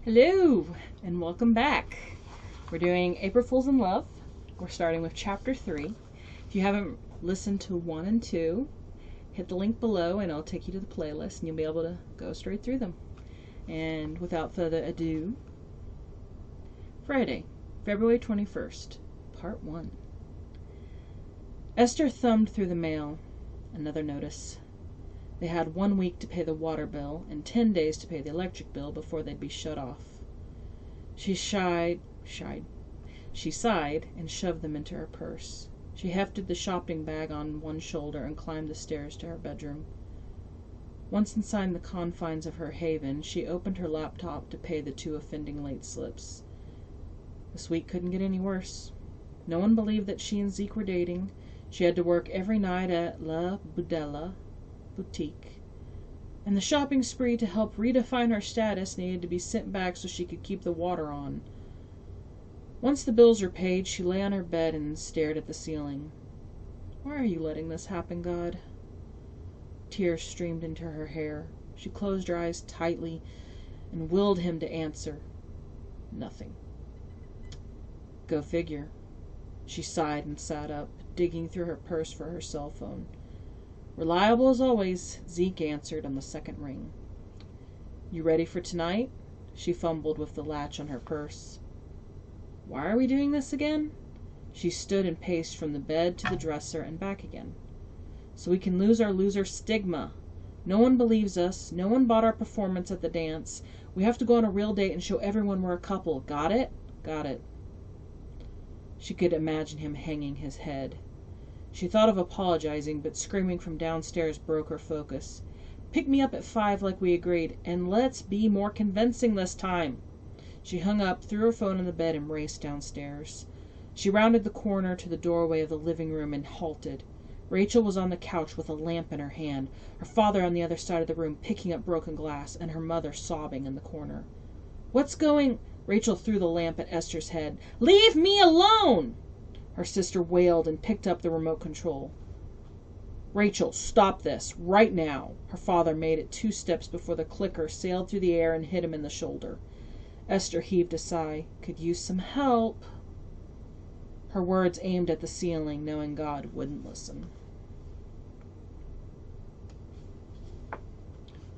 Hello, and welcome back. We're doing April Fools in Love. We're starting with Chapter 3. If you haven't listened to 1 and 2, hit the link below and I'll take you to the playlist and you'll be able to go straight through them. And without further ado, Friday, February 21st, Part 1. Esther thumbed through the mail. Another notice. They had 1 week to pay the water bill and 10 days to pay the electric bill before they'd be shut off. She sighed and shoved them into her purse. She hefted the shopping bag on one shoulder and climbed the stairs to her bedroom. Once inside the confines of her haven, she opened her laptop to pay the 2 offending late slips. This week couldn't get any worse. No one believed that she and Zeke were dating. She had to work every night at La Budella boutique, and the shopping spree to help redefine her status needed to be sent back so she could keep the water on. Once the bills were paid, she lay on her bed and stared at the ceiling. Why are you letting this happen, God? Tears streamed into her hair. She closed her eyes tightly and willed him to answer. Nothing. Go figure. She sighed and sat up, digging through her purse for her cell phone. Reliable as always, Zeke answered on the second ring. You ready for tonight? She fumbled with the latch on her purse. Why are we doing this again? She stood and paced from the bed to the dresser and back again. So we can lose our loser stigma. No one believes us. No one bought our performance at the dance. We have to go on a real date and show everyone we're a couple. Got it? Got it. She could imagine him hanging his head. She thought of apologizing, but screaming from downstairs broke her focus. Pick me up at 5 like we agreed, and let's be more convincing this time. She hung up, threw her phone in the bed, and raced downstairs. She rounded the corner to the doorway of the living room and halted. Rachel was on the couch with a lamp in her hand, her father on the other side of the room picking up broken glass, and her mother sobbing in the corner. What's going... Rachel threw the lamp at Esther's head. Leave me alone! Her sister wailed and picked up the remote control. Rachel, stop this, right now. Her father made it 2 steps before the clicker sailed through the air and hit him in the shoulder. Esther heaved a sigh. Could use some help. Her words aimed at the ceiling, knowing God wouldn't listen.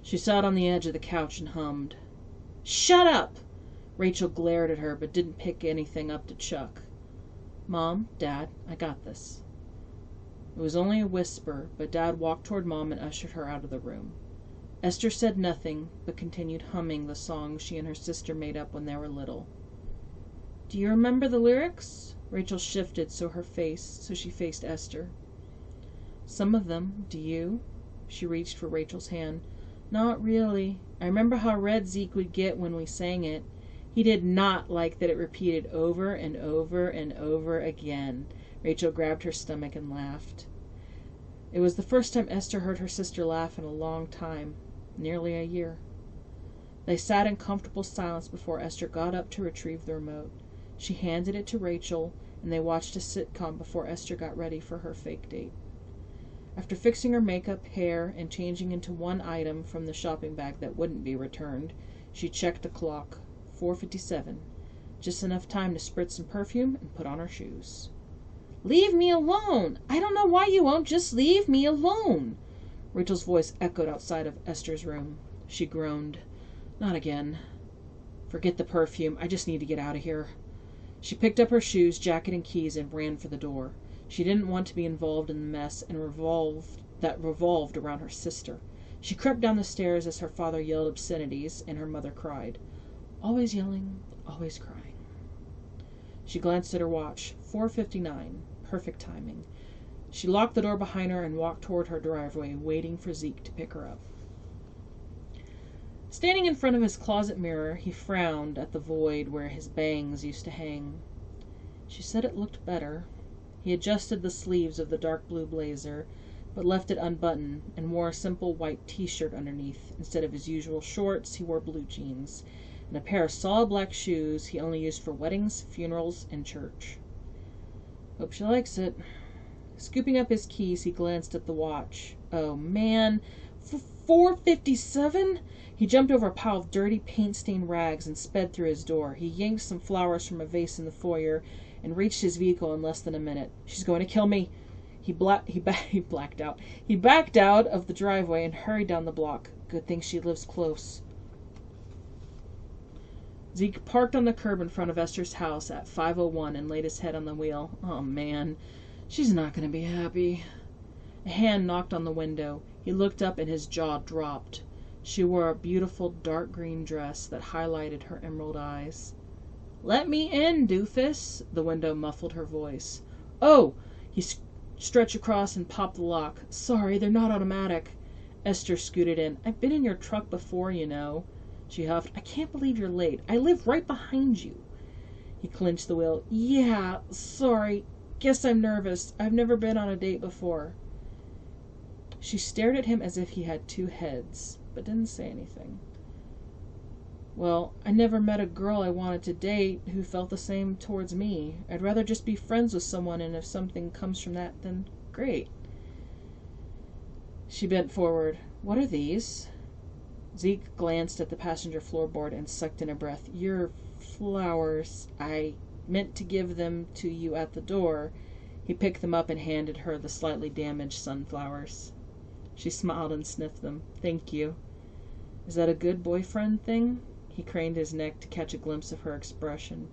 She sat on the edge of the couch and hummed. Shut up! Rachel glared at her, but didn't pick anything up to chuck. Mom, Dad, I got this. It was only a whisper, but Dad walked toward Mom and ushered her out of the room. Esther said nothing, but continued humming the song she and her sister made up when they were little. Do you remember the lyrics? Rachel shifted so she faced Esther. Some of them. Do you? She reached for Rachel's hand. Not really. I remember how red Zeke would get when we sang it. He did not like that it repeated over and over and over again. Rachel grabbed her stomach and laughed. It was the first time Esther heard her sister laugh in a long time, nearly a year. They sat in comfortable silence before Esther got up to retrieve the remote. She handed it to Rachel, and they watched a sitcom before Esther got ready for her fake date. After fixing her makeup, hair, and changing into one item from the shopping bag that wouldn't be returned, she checked the clock. 4:57. Just enough time to spritz some perfume and put on her shoes. Leave me alone! I don't know why you won't just leave me alone! Rachel's voice echoed outside of Esther's room. She groaned. Not again. Forget the perfume. I just need to get out of here. She picked up her shoes, jacket, and keys and ran for the door. She didn't want to be involved in the mess and revolved around her sister. She crept down the stairs as her father yelled obscenities and her mother cried. Always yelling, always crying. She glanced at her watch. 4:59. Perfect timing. She locked the door behind her and walked toward her driveway, waiting for Zeke to pick her up. Standing in front of his closet mirror, he frowned at the void where his bangs used to hang. She said it looked better. He adjusted the sleeves of the dark blue blazer, but left it unbuttoned and wore a simple white t-shirt underneath. Instead of his usual shorts, he wore blue jeans and a pair of solid black shoes he only used for weddings, funerals, and church. Hope she likes it. Scooping up his keys, he glanced at the watch. Oh, man. 4:57? He jumped over a pile of dirty, paint-stained rags and sped through his door. He yanked some flowers from a vase in the foyer and reached his vehicle in less than a minute. She's going to kill me. He blacked out. He backed out of the driveway and hurried down the block. Good thing she lives close. Zeke parked on the curb in front of Esther's house at 5:01 and laid his head on the wheel. Oh, man. She's not going to be happy. A hand knocked on the window. He looked up and his jaw dropped. She wore a beautiful dark green dress that highlighted her emerald eyes. "Let me in, doofus," the window muffled her voice. "Oh!" He stretched across and popped the lock. "Sorry, they're not automatic." Esther scooted in. "I've been in your truck before, you know." She huffed. "I can't believe you're late. I live right behind you." He clinched the wheel. "Yeah, sorry. Guess I'm nervous. I've never been on a date before." She stared at him as if he had two heads, but didn't say anything. "Well, I never met a girl I wanted to date who felt the same towards me. I'd rather just be friends with someone, and if something comes from that, then great." She bent forward. "What are these?" Zeke glanced at the passenger floorboard and sucked in a breath. "Your flowers. I meant to give them to you at the door." He picked them up and handed her the slightly damaged sunflowers. She smiled and sniffed them. "Thank you." "Is that a good boyfriend thing?" He craned his neck to catch a glimpse of her expression.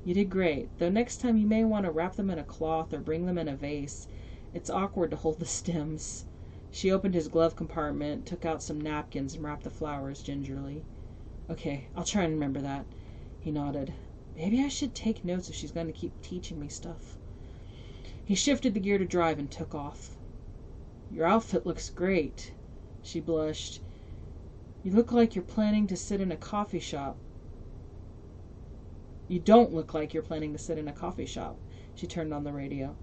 "You did great, though next time you may want to wrap them in a cloth or bring them in a vase. It's awkward to hold the stems." She opened his glove compartment, took out some napkins, and wrapped the flowers gingerly. "Okay, I'll try and remember that." He nodded. "Maybe I should take notes if she's going to keep teaching me stuff." He shifted the gear to drive and took off. "Your outfit looks great." She blushed. "You look like you're planning to sit in a coffee shop." "You don't look like you're planning to sit in a coffee shop." She turned on the radio.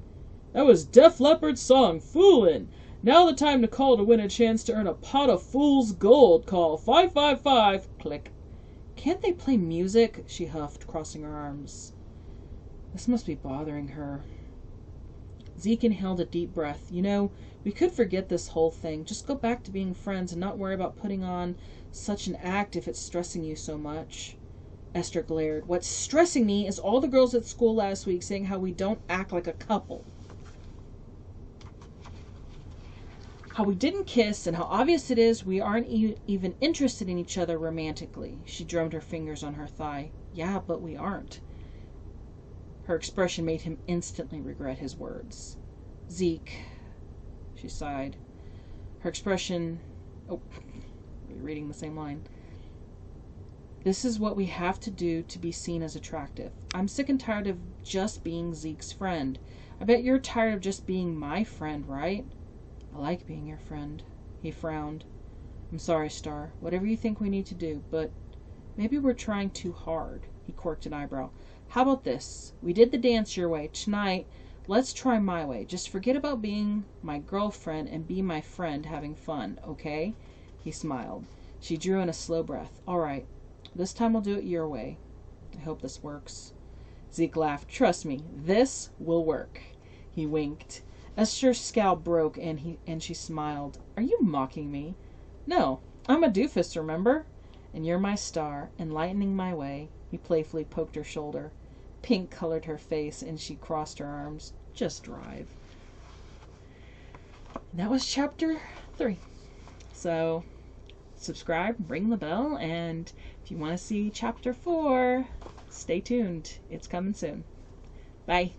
"That was Def Leppard's song, Foolin'. Now the time to call to win a chance to earn a pot of fool's gold. Call 555. Click. "Can't they play music?" she huffed, crossing her arms. This must be bothering her. Zeke inhaled a deep breath. "You know, we could forget this whole thing. Just go back to being friends and not worry about putting on such an act if it's stressing you so much." Esther glared. "What's stressing me is all the girls at school last week saying how we don't act like a couple. How we didn't kiss, and how obvious it is we aren't even interested in each other romantically." She drummed her fingers on her thigh. "Yeah, but we aren't." Her expression made him instantly regret his words. "Zeke," she sighed. Her expression... Oh, reading the same line. "This is what we have to do to be seen as attractive. I'm sick and tired of just being Zeke's friend. I bet you're tired of just being my friend, right?" "I like being your friend." He frowned. "I'm sorry, Star. Whatever you think we need to do, but maybe we're trying too hard." He quirked an eyebrow. "How about this? We did the dance your way. Tonight, let's try my way. Just forget about being my girlfriend and be my friend having fun, okay?" He smiled. She drew in a slow breath. "All right. This time we'll do it your way. I hope this works." Zeke laughed. "Trust me, this will work." He winked. Esther's scowl broke, and she smiled. "Are you mocking me?" "No, I'm a doofus, remember? And you're my star, enlightening my way." He playfully poked her shoulder. Pink colored her face, and she crossed her arms. "Just drive." And that was chapter 3. So, subscribe, ring the bell, and if you want to see chapter 4, stay tuned. It's coming soon. Bye.